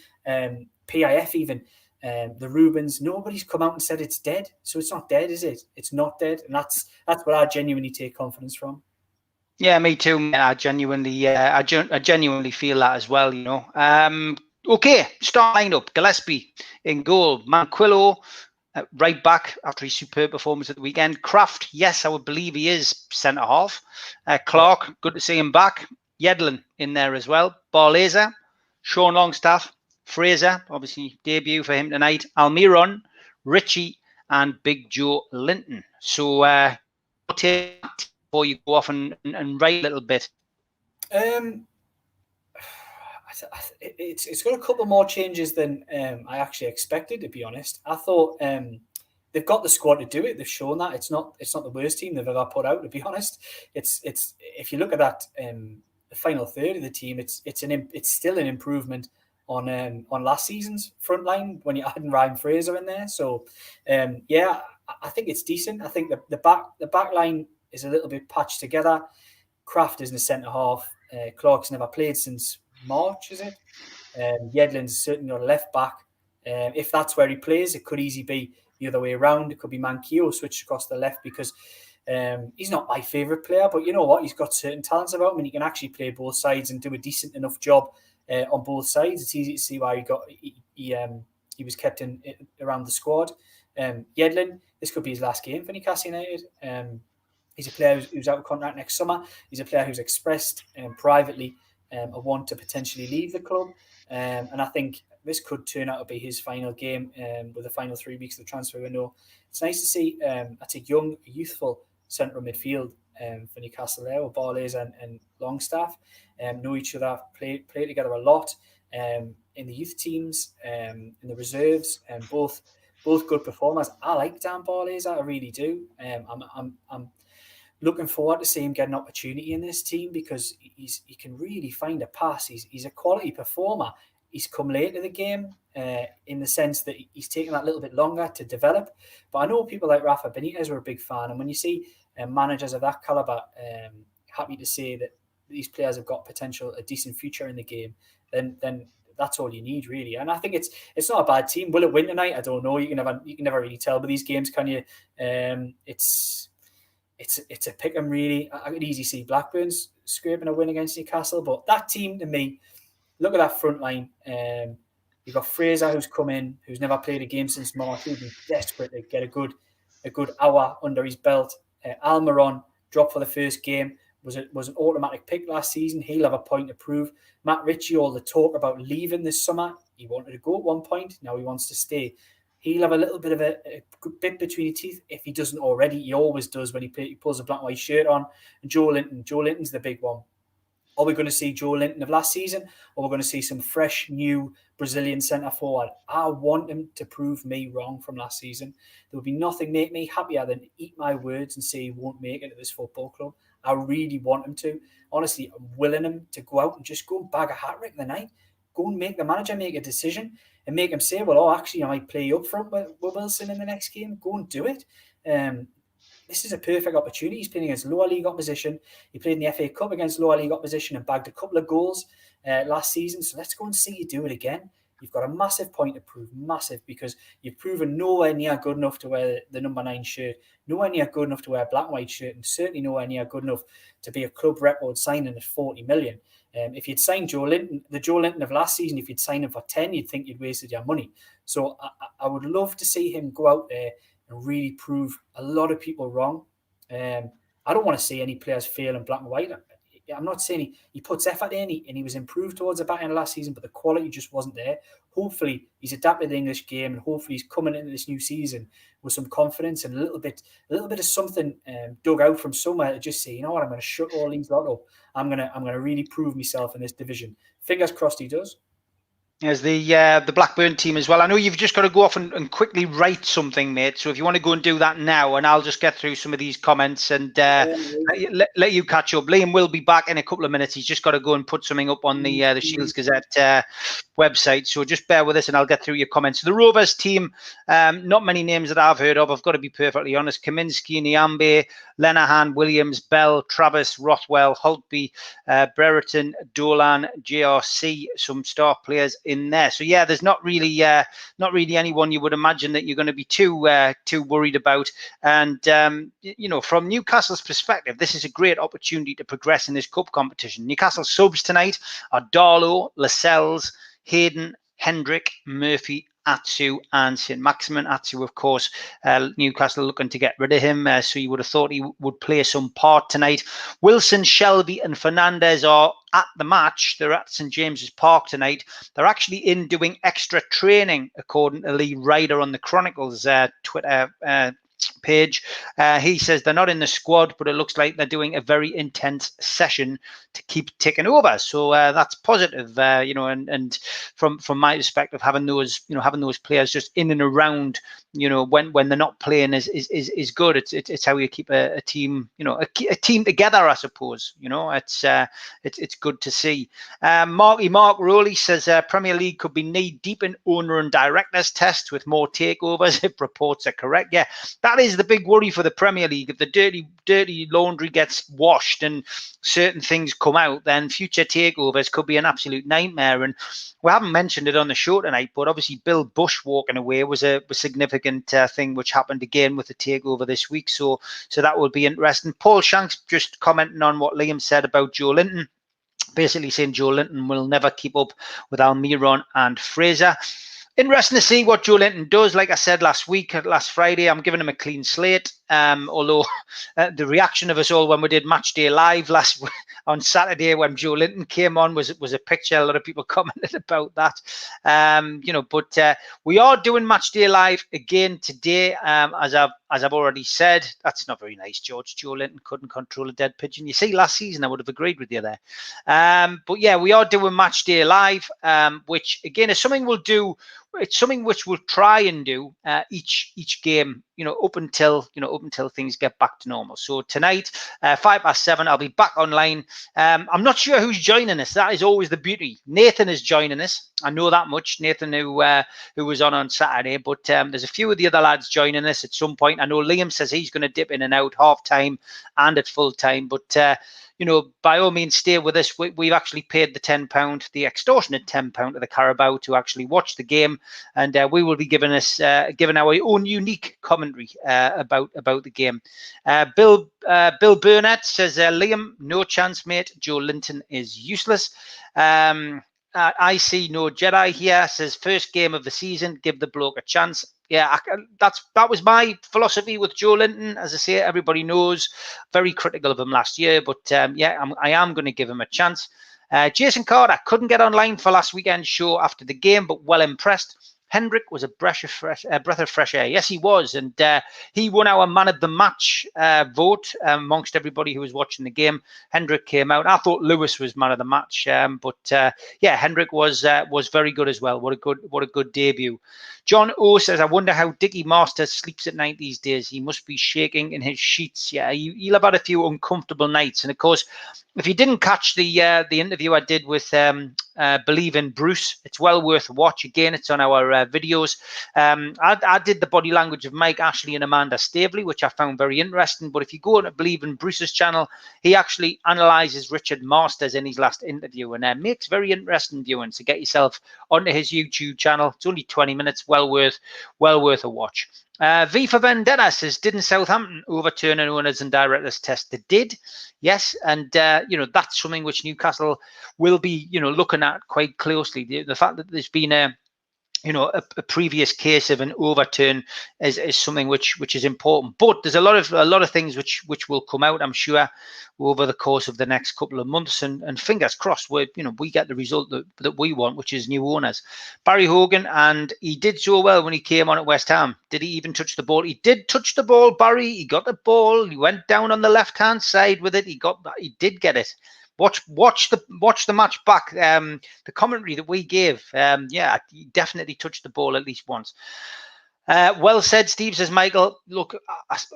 PIF even, the Rubens, nobody's come out and said it's dead. So it's not dead, is it? It's not dead. And that's what I genuinely take confidence from. Yeah, me too. I genuinely feel that as well, you know. Okay, start lineup. Gillespie in goal. Manquillo right back after his superb performance at the weekend. Kraft, yes, I would believe he is centre half. Clark, good to see him back. Yedlin in there as well. Barlaser, Sean Longstaff, Fraser, obviously debut for him tonight. Almiron, Richie, and Big Joe Linton. So before you go off and write a little bit. It's got a couple more changes than I actually expected, to be honest. I thought they've got the squad to do it. They've shown that it's not the worst team they've ever put out, to be honest. It's if you look at that the final third of the team, it's still an improvement on last season's front line when you're adding Ryan Fraser in there. So yeah, I think it's decent. I think the back line is a little bit patched together. Kraft is in the centre half. Clark's never played since March, is it? Yedlin's certainly on left back. If that's where he plays, it could easily be the other way around. It could be Manquillo switched across the left because he's not my favourite player, but you know what? He's got certain talents about him and he can actually play both sides and do a decent enough job on both sides. It's easy to see why he was kept in around the squad. Yedlin, this could be his last game for Newcastle United. He's a player who's out of contract next summer. He's a player who's expressed privately a want to potentially leave the club. And I think this could turn out to be his final game with the final 3 weeks of the transfer window. It's nice to see that's a young, youthful central midfield for Newcastle there with Barlays and Longstaff. Know each other, play together a lot in the youth teams, in the reserves, and both good performers. I like Dan Barlays, I really do. I'm looking forward to seeing him get an opportunity in this team because he can really find a pass. He's a quality performer. He's come late to the game in the sense that he's taken that little bit longer to develop. But I know people like Rafa Benitez were a big fan. And when you see managers of that caliber happy to say that these players have got potential, a decent future in the game, then that's all you need, really. And I think it's not a bad team. Will it win tonight? I don't know. You can never really tell with these games, can you? It's a pick 'em, really. I could easily see Blackburn's scraping a win against Newcastle, but that team, to me, look at that front line. You've got Fraser, who's come in, who's never played a game since March. He'll be desperate to get a good hour under his belt. Almiron dropped for the first game. Was an automatic pick last season. He'll have a point to prove. Matt Ritchie, all the talk about leaving this summer. He wanted to go at one point. Now he wants to stay. He'll have a little bit of a bit between his teeth if he doesn't already. He always does when he pulls a black and white shirt on. And Joe Linton's the big one. Are we going to see Joe Linton of last season, or we're going to see some fresh, new Brazilian centre forward? I want him to prove me wrong from last season. There would be nothing make me happier than eat my words and say he won't make it at this football club. I really want him to. Honestly, I'm willing him to go out and just go and bag a hat-trick the night. Go and make the manager make a decision and make him say, well, actually, I might play you up front with Wilson in the next game. Go and do it. This is a perfect opportunity. He's playing against lower league opposition. He played in the FA Cup against lower league opposition and bagged a couple of goals last season. So let's go and see you do it again. You've got a massive point to prove, massive, because you've proven nowhere near good enough to wear the number 9 shirt, nowhere near good enough to wear a black and white shirt, and certainly nowhere near good enough to be a club record signing at 40 million. If you'd signed Joe Linton, the Joe Linton of last season, if you'd signed him for 10, you'd think you'd wasted your money. So I would love to see him go out there and really prove a lot of people wrong. I don't want to see any players fail in black and white. I'm not saying he puts effort in and he was improved towards the back end of last season, but the quality just wasn't there. Hopefully, he's adapted the English game, and hopefully he's coming into this new season with some confidence and a little bit of something dug out from somewhere to just say, you know what, I'm going to shut all these lot up. I'm going to really prove myself in this division. Fingers crossed he does. As the Blackburn team as well. I know you've just got to go off and quickly write something, mate. So if you want to go and do that now, and I'll just get through some of these comments and let you catch up. Liam will be back in a couple of minutes. He's just got to go and put something up on the Shields Gazette website. So just bear with us and I'll get through your comments. The Rovers team, not many names that I've heard of. I've got to be perfectly honest. Kaminsky, Niambe, Lenahan, Williams, Bell, Travis, Rothwell, Holtby, Brereton, Dolan, JRC, some star players in there. So yeah, there's not really anyone you would imagine that you're going to be too worried about. And from Newcastle's perspective, this is a great opportunity to progress in this cup competition. Newcastle subs tonight are Darlow, Lascelles, Hayden, Hendrick, Murphy, Atsu and St. Maximin. Atsu, of course, Newcastle looking to get rid of him, so you would have thought he would play some part tonight. Wilson, Shelby and Fernandez are at the match. They're at St. James's Park tonight. They're actually in doing extra training, according to Lee Ryder on the Chronicles Twitter page. He says they're not in the squad, but it looks like they're doing a very intense session to keep ticking over. So that's positive, and from my perspective, having those players just in and around, when they're not playing is good. It's how you keep a team, a team together, I suppose. It's good to see. Mark Rowley says Premier League could be knee deep in owner and directors test with more takeovers if reports are correct. Yeah, that is the big worry for the Premier League. If the dirty laundry gets washed and certain things come out, then future takeovers could be an absolute nightmare. And we haven't mentioned it on the show tonight, but obviously Bill Bush walking away was a significant thing which happened again with the takeover this week. So that will be interesting. Paul Shanks just commenting on what Liam said about Joe Linton, basically saying Joe Linton will never keep up with Almiron and Fraser. Interesting to see what Joe Linton does. Like I said last Friday, I'm giving him a clean slate. Although the reaction of us all when we did Match Day Live on Saturday when Joe Linton came on was a picture. A lot of people commented about that. But we are doing Match Day Live again today. As I've already said, that's not very nice, George. Joe Linton couldn't control a dead pigeon. You see, last season I would have agreed with you there. But yeah, we are doing Match Day Live, which again is something we'll do. It's something which we'll try and do each game, up until things get back to normal. So tonight, 7:05, I'll be back online. I'm not sure who's joining us. That is always the beauty. Nathan is joining us. I know that much. Nathan, who was on Saturday, but there's a few of the other lads joining us at some point. I know Liam says he's going to dip in and out half time and at full time, but by all means, stay with us. We've actually paid the £10, the extortionate £10 to the Carabao to actually watch the game, and we will be giving our own unique commentary about the game. Bill Burnett says, Liam, no chance, mate. Joe Linton is useless. I see no Jedi here. Says first game of the season, give the bloke a chance. Yeah, that was my philosophy with Joe Linton. As I say, everybody knows, very critical of him last year, but I am going to give him a chance. Jason Carter couldn't get online for last weekend's show after the game, but well impressed. Hendrick was a breath of fresh air. Yes, he was. And he won our man of the match vote amongst everybody who was watching the game. Hendrick came out. I thought Lewis was man of the match. But Hendrick was very good as well. What a good debut. John O says, I wonder how Dickie Masters sleeps at night these days. He must be shaking in his sheets. Yeah, he'll have had a few uncomfortable nights. And of course, if you didn't catch the interview I did with Believe in Bruce, it's well worth a watch. Again, it's on our videos. I did the body language of Mike Ashley and Amanda Staveley, which I found very interesting. But if you go on to Believe in Bruce's channel, he actually analyzes Richard Masters in his last interview and makes very interesting viewing. So get yourself onto his YouTube channel. It's only 20 minutes, well worth a watch. V for Vendetta says, didn't Southampton overturn an owners and directors test? They did, yes, and that's something which Newcastle will be looking at quite closely. The fact that there's been a previous case of an overturn is something which is important. But there's a lot of things which will come out, I'm sure, over the course of the next couple of months, and fingers crossed we get the result that we want, which is new owners. Barry Hogan, and he did so well when he came on at West Ham. Did he even touch the ball? He did touch the ball, Barry. He got the ball. He went down on the left-hand side with it. He did get it. Watch the match back. The commentary that we gave, he definitely touched the ball at least once. Well said, Steve, says Michael. Look,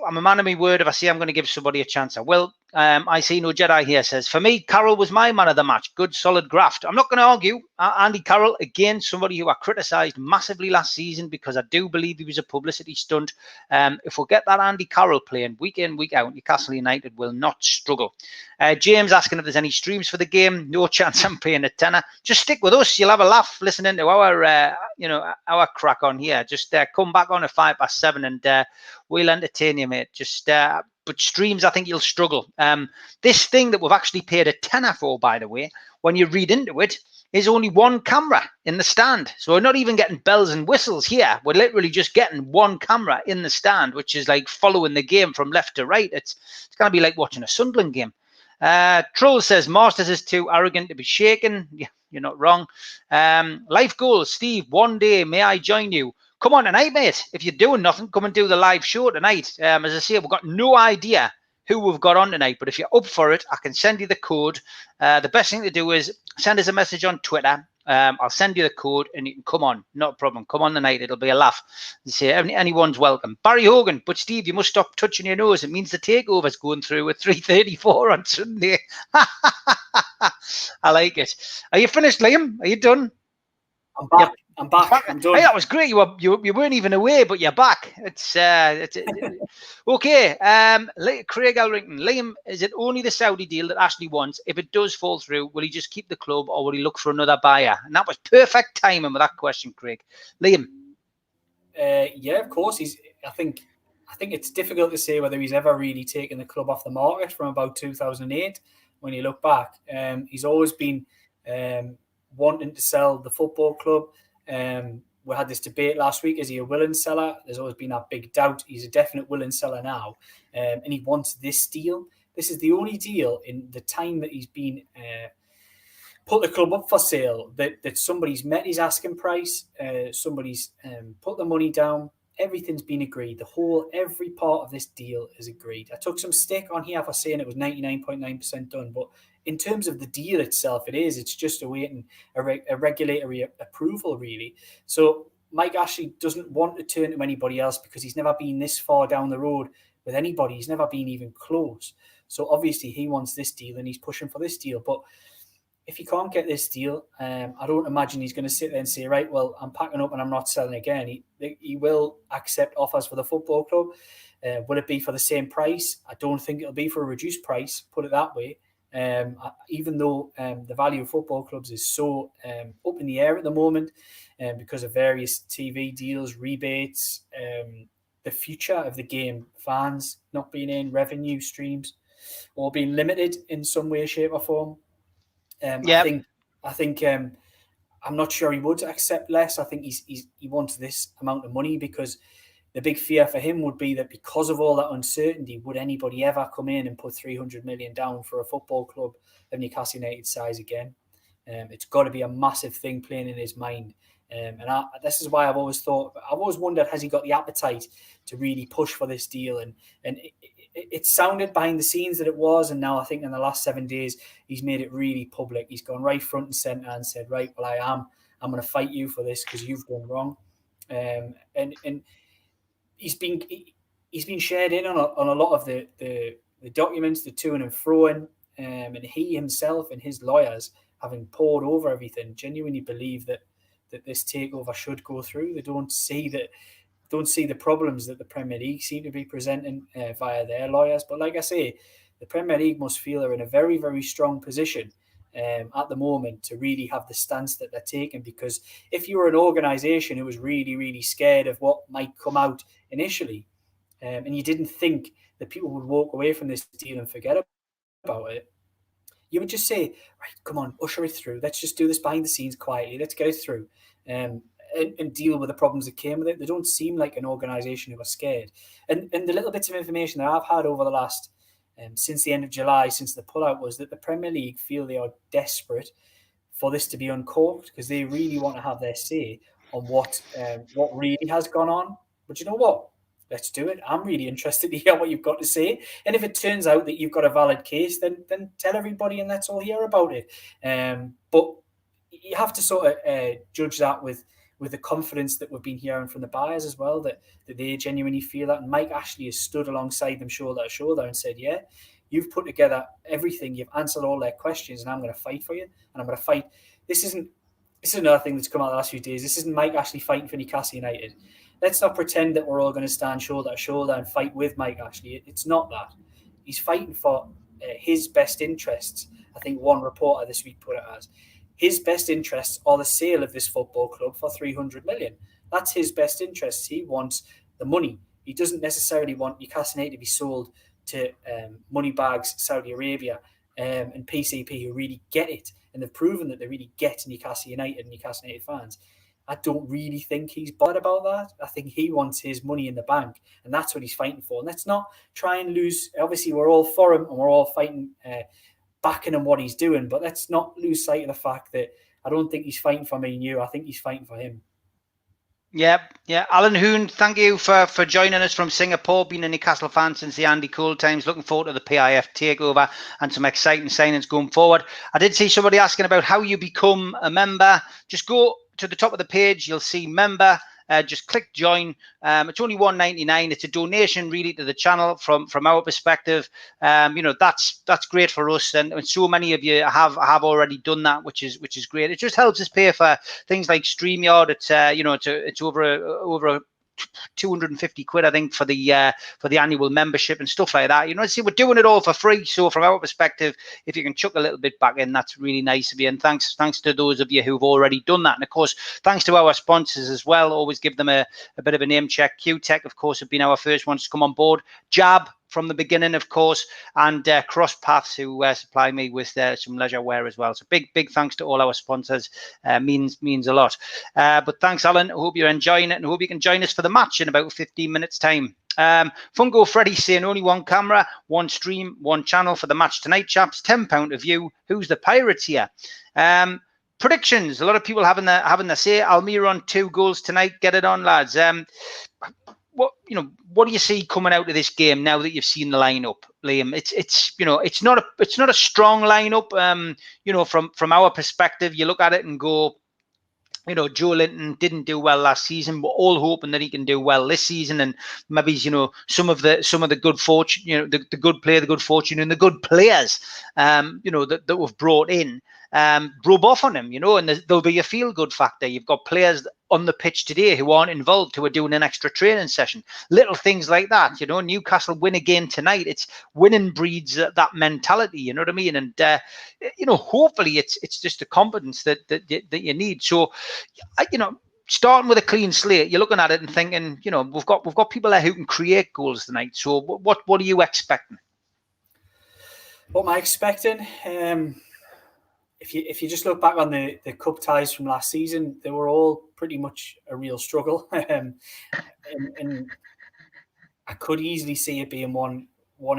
I'm a man of my word. If I say I'm going to give somebody a chance, I will. I see no Jedi here, says, for me, Carroll was my man of the match. Good, solid graft. I'm not going to argue. Andy Carroll, again, somebody who I criticised massively last season because I do believe he was a publicity stunt. If we get that Andy Carroll playing week in, week out, Newcastle United will not struggle. James asking if there's any streams for the game. No chance I'm paying a tenner. Just stick with us. You'll have a laugh listening to our crack on here. Just come back on at 7:05 and we'll entertain you, mate. But streams, I think you'll struggle. This thing that we've actually paid a tenner for, by the way, when you read into it, is only one camera in the stand. So we're not even getting bells and whistles here. We're literally just getting one camera in the stand, which is like following the game from left to right. It's going to be like watching a Sunderland game. Troll says, Masters is too arrogant to be shaken. Yeah, you're not wrong. Life goals, Steve, one day, may I join you? Come on tonight, mate. If you're doing nothing, come and do the live show tonight. As I say, we've got no idea who we've got on tonight, but if you're up for it, I can send you the code. The best thing to do is send us a message on Twitter. I'll send you the code and you can come on. Not a problem. Come on tonight. It'll be a laugh. You say anyone's welcome. Barry Hogan, but Steve, you must stop touching your nose. It means the takeover's going through at 3:34 on Sunday. I like it. Are you finished, Liam? Are you done? I'm back. Yep. I'm back. I'm done. Hey, that was great. You weren't even away, but you're back. It's okay. Craig Elrington, Liam, is it only the Saudi deal that Ashley wants? If it does fall through, will he just keep the club or will he look for another buyer? And that was perfect timing with that question, Craig. Liam. Yeah, of course. I think it's difficult to say whether he's ever really taken the club off the market from about 2008. When you look back, he's always been wanting to sell the football club. We had this debate last week. Is he a willing seller? There's always been that big doubt. He's a definite willing seller now. And he wants this deal. This is the only deal in the time that he's been put the club up for sale that somebody's met his asking price. Somebody's put the money down. Everything's been agreed. Every part of this deal is agreed. I took some stick on here for saying it was 99.9% done, but in terms of the deal itself, it's just awaiting a regulatory approval, really. So Mike Ashley doesn't want to turn to anybody else because he's never been this far down the road with anybody. He's never been even close. So obviously he wants this deal and he's pushing for this deal. But if he can't get this deal, I don't imagine he's going to sit there and say, right, well, I'm packing up and I'm not selling again. He will accept offers for the football club. Will it be for the same price? I don't think it'll be for a reduced price, put it that way. Even though the value of football clubs is so up in the air at the moment because of various TV deals, rebates, the future of the game, fans not being in, revenue streams, or being limited in some way, shape or form. I think I'm not sure he would accept less. I think he wants this amount of money because the big fear for him would be that because of all that uncertainty, would anybody ever come in and put 300 million down for a football club of Newcastle United size again? It's got to be a massive thing playing in his mind. This is why I've always wondered, has he got the appetite to really push for this deal? And it sounded behind the scenes that it was, and now I think in the last 7 days he's made it really public. He's gone right front and centre and said, right, well, I'm going to fight you for this because you've done wrong. And he's been shared in on a lot of the documents, the to and froing, and he himself and his lawyers, having pored over everything, genuinely believe that this takeover should go through. They don't see the problems that the Premier League seem to be presenting via their lawyers. But like I say, the Premier League must feel they're in a very, very strong position at the moment to really have the stance that they're taking. Because if you were an organisation who was really, really scared of what might come out initially, and you didn't think that people would walk away from this deal and forget about it, you would just say, right, come on, usher it through. Let's just do this behind the scenes quietly. Let's get it through and deal with the problems that came with it. They don't seem like an organisation who are scared. And the little bits of information that I've had over the last, since the end of July, since the pullout, was that the Premier League feel they are desperate for this to be uncorked because they really want to have their say on what really has gone on. But you know what? Let's do it. I'm really interested to hear what you've got to say. And if it turns out that you've got a valid case, then tell everybody and let's all hear about it. But you have to sort of judge that with the confidence that we've been hearing from the buyers as well, that they genuinely feel that. And Mike Ashley has stood alongside them shoulder to shoulder and said, yeah, you've put together everything. You've answered all their questions and I'm going to fight for you. And I'm going to fight. This is another thing that's come out the last few days. This isn't Mike Ashley fighting for Newcastle United. Let's not pretend that we're all going to stand shoulder to shoulder and fight with Mike Ashley. It's not that. He's fighting for his best interests. I think one reporter this week put it as, his best interests are the sale of this football club for 300 million. That's his best interests. He wants the money. He doesn't necessarily want Newcastle United to be sold to moneybags, Saudi Arabia, and PCP who really get it. And they've proven that they really get Newcastle United and Newcastle United fans. I don't really think he's bothered about that. I think he wants his money in the bank, and that's what he's fighting for. And let's not try and lose. Obviously, we're all for him, and we're all fighting, backing him what he's doing. But let's not lose sight of the fact that I don't think he's fighting for me and you. I think he's fighting for him. Yeah. Alan Hoon, thank you for joining us from Singapore. Been a Newcastle fan since the Andy Cole times. Looking forward to the PIF takeover and some exciting signings going forward. I did see somebody asking about how you become a member. Just go to the top of the page. You'll see member. Just click join. It's only $1.99. It's a donation really to the channel from our perspective. That's great for us, and so many of you have already done that, which is great. It just helps us pay for things like StreamYard. It's over 250 quid, I think, for the annual membership and stuff like that. See, we're doing it all for free. So from our perspective, if you can chuck a little bit back in, that's really nice of you. And thanks to those of you who've already done that. And of course, thanks to our sponsors as well. Always give them a bit of a name check. Q-Tech, of course, have been our first ones to come on board. Jab from the beginning, of course, and Cross Paths, who supply me with some leisure wear as well. So big thanks to all our sponsors. Means a lot. But thanks, Alan. I hope you're enjoying it, and I hope you can join us for the match in about 15 minutes time. Fungo Freddy saying only one camera, one stream, one channel for the match tonight, chaps. £10 a view. Who's the Pirates here? Predictions. A lot of people having their say. Almiron 2 goals tonight. Get it on, lads. What do you see coming out of this game now that you've seen the lineup, Liam? It's not a strong lineup. From our perspective, you look at it and go, Joe Linton didn't do well last season. We're all hoping that he can do well this season, and maybe some of the good fortune, the good player, the good fortune, and the good players, that we've brought in, rub off on him, and there'll be a feel good factor. You've got players on the pitch today who aren't involved, who are doing an extra training session, little things like that. Newcastle win again tonight. It's winning breeds that mentality. You know what I mean? And hopefully it's just the confidence that you need. So, starting with a clean slate, you're looking at it and thinking, we've got people there who can create goals tonight. So, what are you expecting? What am I expecting? If you just look back on the cup ties from last season, they were all pretty much a real struggle, and I could easily see it being one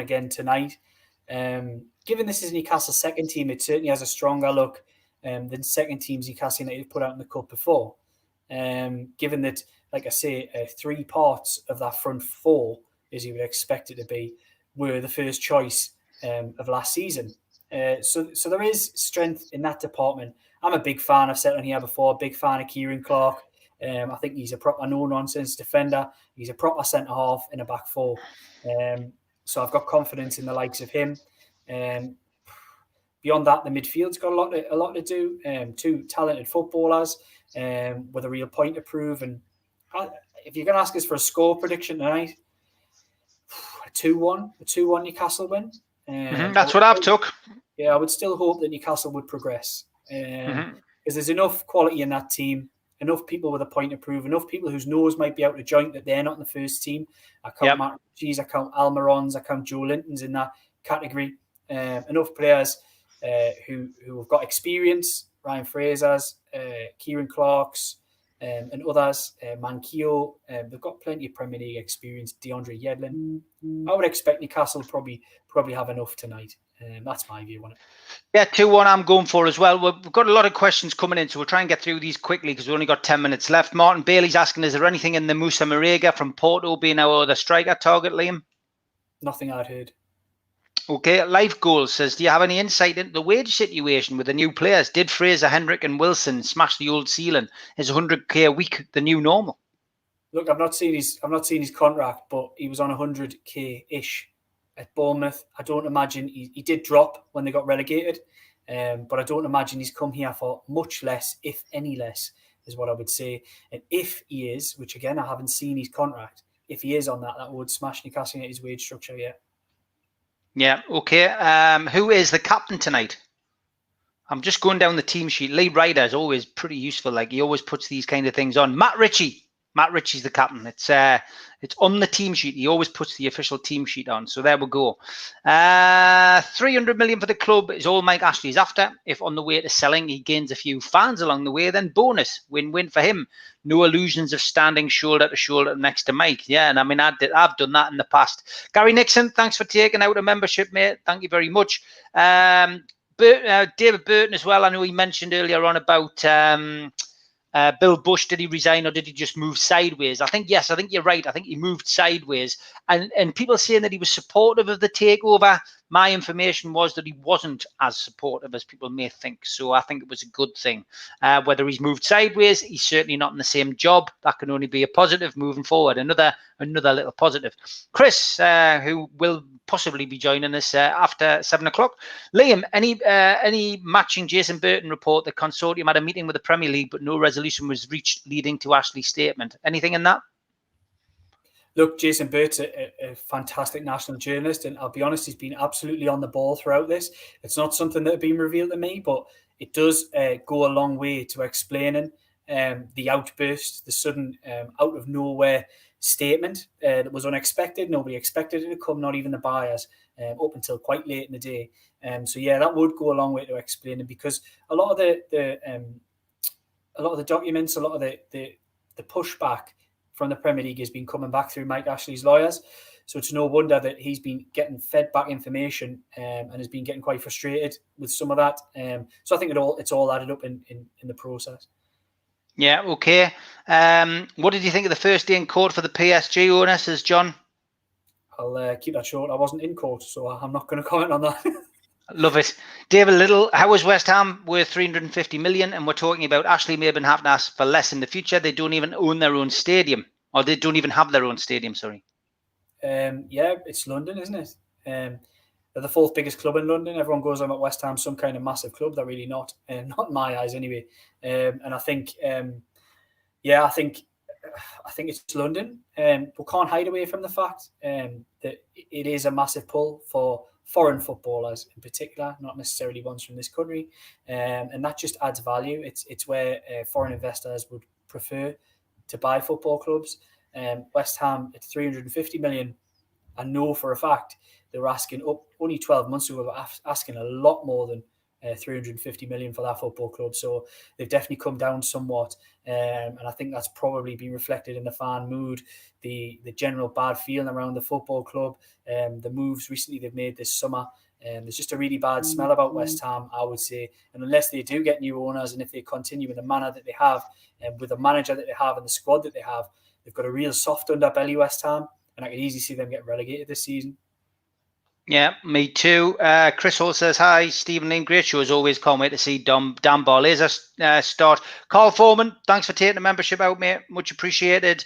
again tonight. Given this is Newcastle's second team, it certainly has a stronger look than second teams Newcastle United put out in the cup before. Given that, like I say, 3 parts of that front 4, as you would expect it to be, were the first choice of last season. So there is strength in that department. I'm a big fan, I've said on here before, big fan of Kieran Clark. I think he's a proper no-nonsense defender. He's a proper centre-half in a back 4. So I've got confidence in the likes of him. Beyond that, the midfield's got a lot to do. 2 talented footballers with a real point to prove. And if you're going to ask us for a score prediction tonight, a 2-1 Newcastle win. That's what I've took. Yeah, I would still hope that Newcastle would progress. Because there's enough quality in that team, enough people with a point to prove, enough people whose nose might be out of joint that they're not in the first team. I count Matt Ritchie's, I count Almiron's, I count Joe Linton's in that category. Enough players who have got experience, Ryan Fraser's, Kieran Clark's, and others, Manquillo. They've got plenty of Premier League experience, DeAndre Yedlin. I would expect Newcastle probably have enough tonight. That's my view on it. Yeah, 2-1 I'm going for as well. We've got a lot of questions coming in, so we'll try and get through these quickly because we've only got 10 minutes left. Martin Bailey's asking, is there anything in the Moussa Marega from Porto being our other striker target, Liam? Nothing I'd heard. Okay, Life Goals says, do you have any insight into the wage situation with the new players? Did Fraser, Hendrick and Wilson smash the old ceiling? Is 100k a week the new normal? Look, I've not seen his contract, but he was on 100k-ish at Bournemouth. I don't imagine he did drop when they got relegated, but I don't imagine he's come here for much less, if any less, is what I would say. And if he is, which again I haven't seen his contract, if he is on that would smash Newcastle United's wage structure. Yeah, okay. Who is the captain tonight? I'm just going down the team sheet. Lee Ryder is always pretty useful. Like, he always puts these kind of things on. Matt Ritchie. Matt Ritchie's the captain. It's on the team sheet. He always puts the official team sheet on. So there we go. 300 million for the club is all Mike Ashley's after. If on the way to selling, he gains a few fans along the way, then bonus. Win-win for him. No illusions of standing shoulder to shoulder next to Mike. Yeah, and I mean, I've done that in the past. Gary Nixon, thanks for taking out a membership, mate. Thank you very much. David Burton as well. I know he mentioned earlier on about Bill Bush. Did he resign or did he just move sideways? I think yes. I think you're right. I think he moved sideways. And people saying that he was supportive of the takeover. My information was that he wasn't as supportive as people may think. So I think it was a good thing. Whether he's moved sideways, he's certainly not in the same job. That can only be a positive moving forward. Another little positive. Chris, who will possibly be joining us after 7 o'clock. Liam, any matching Jason Burton report that Consortium had a meeting with the Premier League, but no resolution was reached leading to Ashley's statement? Anything in that? Look, Jason Burt's a fantastic national journalist, and I'll be honest, he's been absolutely on the ball throughout this. It's not something that had been revealed to me, but it does go a long way to explaining the outburst, the sudden out of nowhere statement that was unexpected. Nobody expected it to come, not even the buyers, up until quite late in the day. So yeah, that would go a long way to explaining, because a lot of the documents, a lot of the pushback from the Premier League has been coming back through Mike Ashley's lawyers. So it's no wonder that he's been getting fed back information and has been getting quite frustrated with some of that. So I think it's all added up in the process. Yeah, okay. What did you think of the first day in court for the PSG owner, says John? I'll keep that short. I wasn't in court, so I'm not going to comment on that. Love it. David Little, how is West Ham worth 350 million? And we're talking about Ashley may have been having to ask for less in the future. They don't even own their own stadium, or they don't even have their own stadium, sorry. Yeah, it's London, isn't it? They're the 4th biggest club in London. Everyone goes on at West Ham, some kind of massive club. They're really not. Not in my eyes anyway. And I think, I think it's London. We can't hide away from the fact that it is a massive pull for foreign footballers in particular, not necessarily ones from this country. And that just adds value. It's where foreign investors would prefer to buy football clubs. West Ham at 350 million, I know for a fact they were asking up only 12 months ago, asking a lot more than 350 million for that football club. So they've definitely come down somewhat. And I think that's probably been reflected in the fan mood, the general bad feeling around the football club, the moves recently they've made this summer. There's just a really bad smell about West Ham, I would say. And unless they do get new owners, and if they continue in the manner that they have, and with the manager that they have and the squad that they have, they've got a real soft underbelly, West Ham, and I could easily see them get relegated this season. Yeah, me too. Chris Hall says, hi, Stephen Lane. Great show as always. Can't wait to see Dan Barlaser start. Carl Foreman, thanks for taking the membership out, mate. Much appreciated.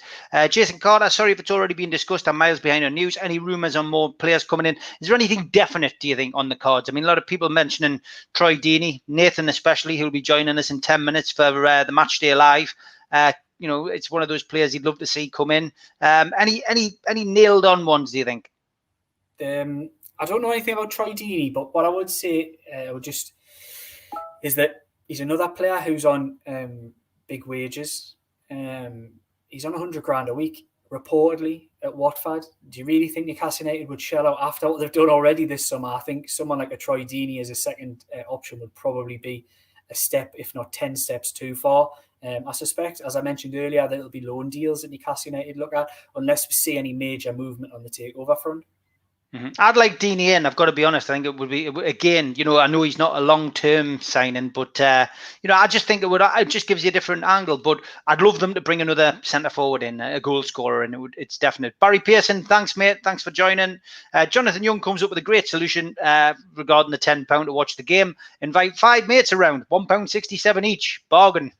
Jason Carter, sorry if it's already been discussed. I'm miles behind on news. Any rumours on more players coming in? Is there anything definite, do you think, on the cards? I mean, a lot of people mentioning Troy Deeney, Nathan especially, who'll be joining us in 10 minutes for the match day live. It's one of those players you'd love to see come in. Any nailed on ones, do you think? I don't know anything about Troy Deeney, but what I would say is that he's another player who's on big wages. He's on 100 grand a week, reportedly, at Watford. Do you really think Newcastle United would shell out after what they've done already this summer? I think someone like a Troy Deeney as a second option would probably be a step, if not 10 steps too far. I suspect, as I mentioned earlier, that it'll be loan deals that Newcastle United look at, unless we see any major movement on the takeover front. I'd like Deeney in. I've got to be honest. I think it would be, again, I know he's not a long-term signing, but, I just think it just gives you a different angle. But I'd love them to bring another centre-forward in, a goal scorer, and it's definite. Barry Pearson, thanks, mate. Thanks for joining. Jonathan Young comes up with a great solution regarding the £10 to watch the game. Invite 5 mates around, £1.67 each. Bargain.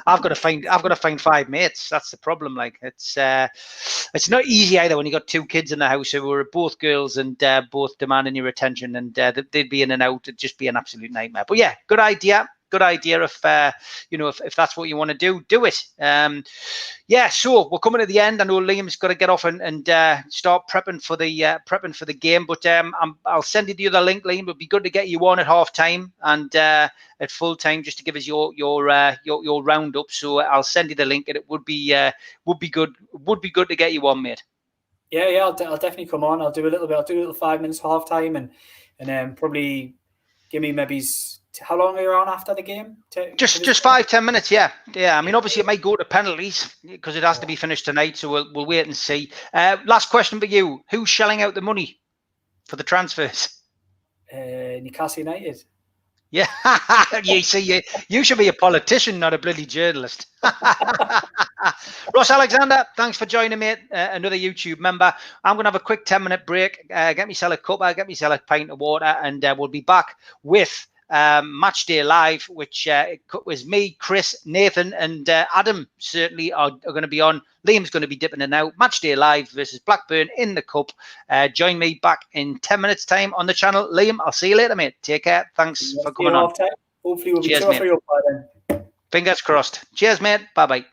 I've got to find 5 mates. That's the problem. Like it's not easy either when you got 2 kids in the house who are both girls and both demanding your attention, and they'd be in and out. It'd just be an absolute nightmare. But yeah, good idea. Good idea. If that's what you want to do it. So we're coming to the end. I know Liam's got to get off and start prepping for the game. But I'll send you the other link, Liam. It'd be good to get you on at half time and at full time just to give us your roundup. So I'll send you the link, and it would be good to get you on, mate. Yeah, I'll definitely come on. I'll do a little 5 minutes half time, and probably give me maybe. How long are you on after the game? Just 5-10 minutes, yeah. I mean, obviously it might go to penalties because it has to be finished tonight, so we'll wait and see. Last question for you: who's shelling out the money for the transfers? Newcastle United. Yeah, you see, you should be a politician, not a bloody journalist. Ross Alexander, thanks for joining me. Another YouTube member. I'm going to have a quick 10-minute break. Get myself a cuppa, get myself a pint of water, and we'll be back with Match Day Live, which was me, Chris, Nathan, and Adam certainly are going to be on. Liam's going to be dipping in out. Match Day Live versus Blackburn in the Cup. Join me back in 10 minutes time on the channel. Liam, I'll see you later, mate. Take care. Thanks for coming on. Hopefully we'll be 2 or 3 up by then. Fingers crossed. Cheers, mate. Bye-bye.